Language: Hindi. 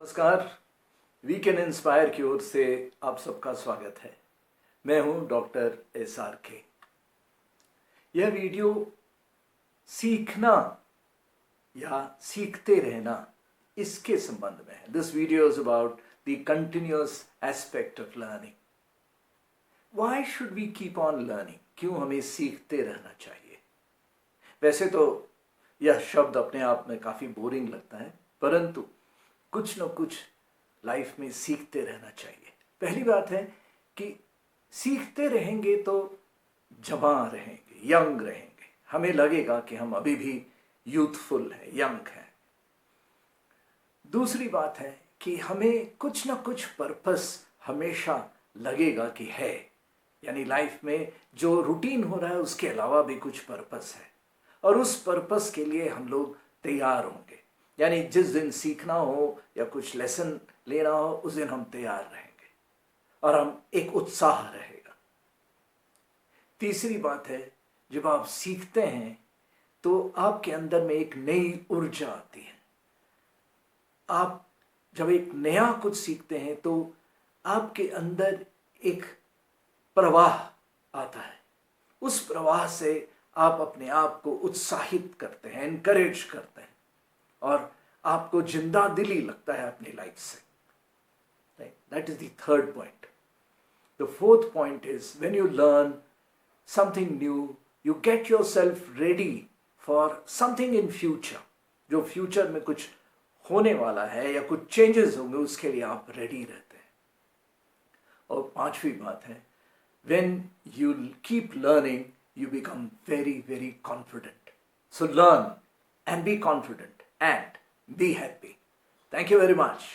नमस्कार। वी कैन इंस्पायर की ओर से आप सबका स्वागत है। मैं हूं डॉक्टर SRK। यह वीडियो सीखना या सीखते रहना इसके संबंध में है। This video is about the continuous aspect of learning. Why should we keep on learning? क्यों हमें सीखते रहना चाहिए? वैसे तो यह शब्द अपने आप में काफी बोरिंग लगता है, परंतु कुछ न कुछ लाइफ में सीखते रहना चाहिए। पहली बात है कि सीखते रहेंगे तो जवान रहेंगे, यंग रहेंगे, हमें लगेगा कि हम अभी भी यूथफुल हैं, यंग हैं। दूसरी बात है कि हमें कुछ ना कुछ पर्पस हमेशा लगेगा कि है, यानी लाइफ में जो रूटीन हो रहा है उसके अलावा भी कुछ पर्पस है, और उस पर्पस के लिए हम लोग तैयार होंगे। यानी जिस दिन सीखना हो या कुछ लेसन लेना हो उस दिन हम तैयार रहेंगे और हम एक उत्साह रहेगा। तीसरी बात है, जब आप सीखते हैं तो आपके अंदर में एक नई ऊर्जा आती है। आप जब एक नया कुछ सीखते हैं तो आपके अंदर एक प्रवाह आता है। उस प्रवाह से आप अपने आप को उत्साहित करते हैं, एनकरेज करते हैं, और आपको जिंदा दिली लगता है अपनी लाइफ से। That is the third point. The fourth point is when you learn something new, you get your self ready for something in future. जो फ्यूचर में कुछ होने वाला है या कुछ चेंजेस होंगे, उसके लिए आप रेडी रहते हैं। और पांचवी बात है, when you keep learning you become very, very confident. So learn and be confident and be happy. Thank you very much.